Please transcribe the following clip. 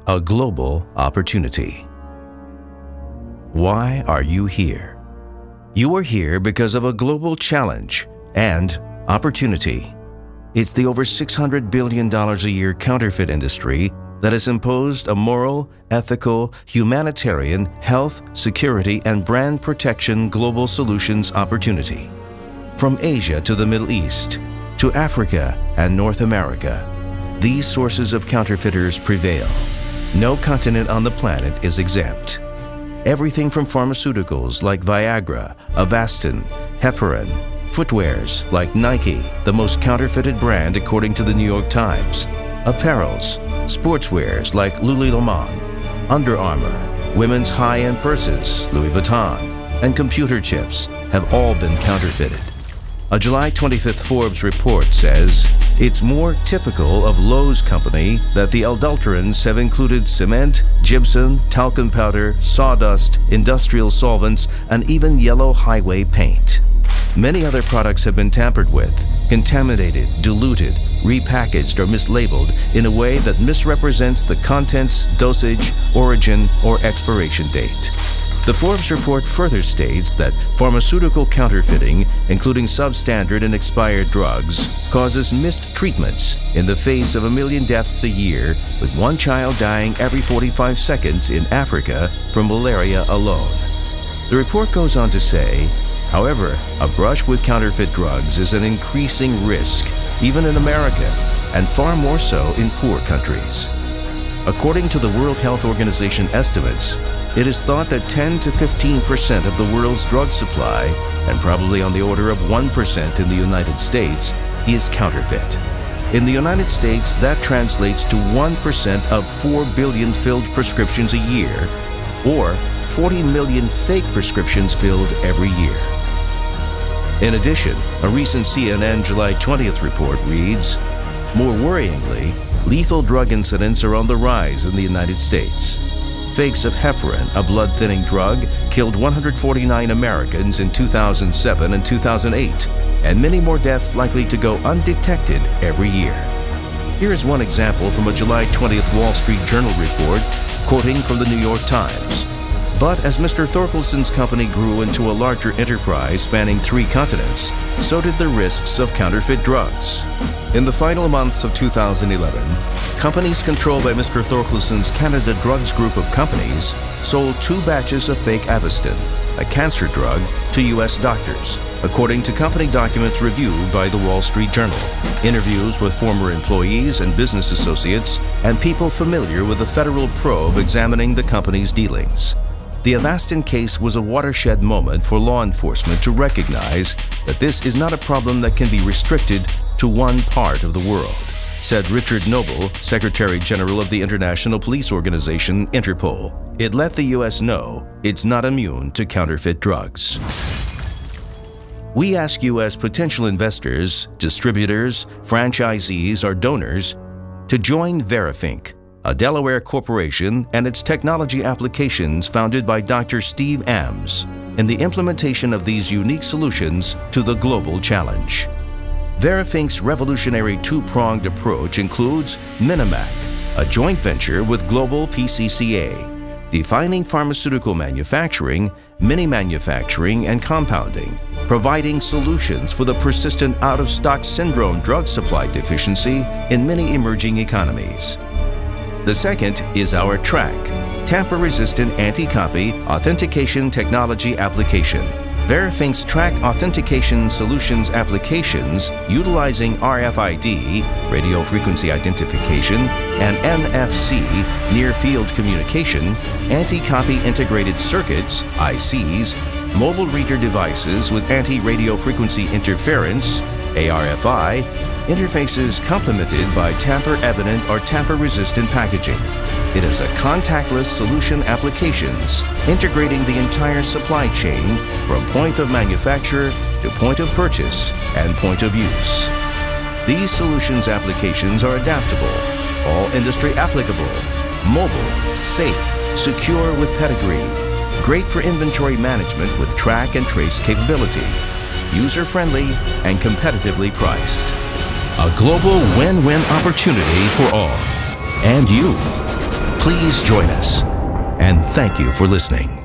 a global opportunity. Why are you here? You are here because of a global challenge and opportunity. It's the over $600 billion a year counterfeit industry that has imposed a moral, ethical, humanitarian, health, security, and brand protection global solutions opportunity. From Asia to the Middle East, to Africa and North America, these sources of counterfeiters prevail. No continent on the planet is exempt. Everything from pharmaceuticals like Viagra, Avastin, heparin, footwears like Nike, the most counterfeited brand according to the New York Times, apparels, sportswears like Lululemon, Under Armour, women's high-end purses, Louis Vuitton, and computer chips have all been counterfeited. A July 25th Forbes report says it's more typical of Lowe's company that the adulterants have included cement, gypsum, talcum powder, sawdust, industrial solvents, and even yellow highway paint. Many other products have been tampered with, contaminated, diluted, repackaged, or mislabeled in a way that misrepresents the contents, dosage, origin, or expiration date. The Forbes report further states that pharmaceutical counterfeiting, including substandard and expired drugs, causes missed treatments in the face of 1 million deaths a year, with one child dying every 45 seconds in Africa from malaria alone. The report goes on to say, however, a brush with counterfeit drugs is an increasing risk, even in America, and far more so in poor countries. According to the World Health Organization estimates, it is thought that 10 to 15% of the world's drug supply, and probably on the order of 1% in the United States, is counterfeit. In the United States, that translates to 1% of 4 billion filled prescriptions a year, or 40 million fake prescriptions filled every year. In addition, a recent CNN July 20th report reads, more worryingly, lethal drug incidents are on the rise in the United States. Fakes of heparin, a blood-thinning drug, killed 149 Americans in 2007 and 2008, and many more deaths likely to go undetected every year. Here is one example from a July 20th Wall Street Journal report, quoting from the New York Times. But as Mr. Thorkelson's company grew into a larger enterprise spanning 3 continents, so did the risks of counterfeit drugs. In the final months of 2011, companies controlled by Mr. Thorkelson's Canada Drugs group of companies sold 2 batches of fake Avastin, a cancer drug, to U.S. doctors, according to company documents reviewed by the Wall Street Journal, interviews with former employees and business associates, and people familiar with the federal probe examining the company's dealings. The Avastin case was a watershed moment for law enforcement to recognize that this is not a problem that can be restricted to one part of the world, said Richard Noble, Secretary General of the International Police Organization, Interpol. It let the U.S. know it's not immune to counterfeit drugs. We ask you as potential investors, distributors, franchisees, or donors to join Verifinc, a Delaware corporation and its technology applications founded by Dr. Steve Ams, in the implementation of these unique solutions to the global challenge. Verifinc's revolutionary 2-pronged approach includes Minimac, a joint venture with Global PCCA, defining pharmaceutical manufacturing, mini-manufacturing, and compounding, providing solutions for the persistent out-of-stock syndrome drug supply deficiency in many emerging economies. The second is our TRAC, tamper-resistant anti-copy authentication technology application. Verifinc's TRAC authentication solutions applications utilizing RFID, radio frequency identification, and NFC, near-field communication, anti-copy integrated circuits, ICs, mobile reader devices with anti-radio frequency interference, ARFI, interfaces complemented by tamper-evident or tamper-resistant packaging. It is a contactless solution applications integrating the entire supply chain from point of manufacture to point of purchase and point of use. These solutions applications are adaptable, all industry applicable, mobile, safe, secure with pedigree, great for inventory management with track and trace capability, user-friendly and competitively priced. A global win-win opportunity for all. And you. Please join us. And thank you for listening.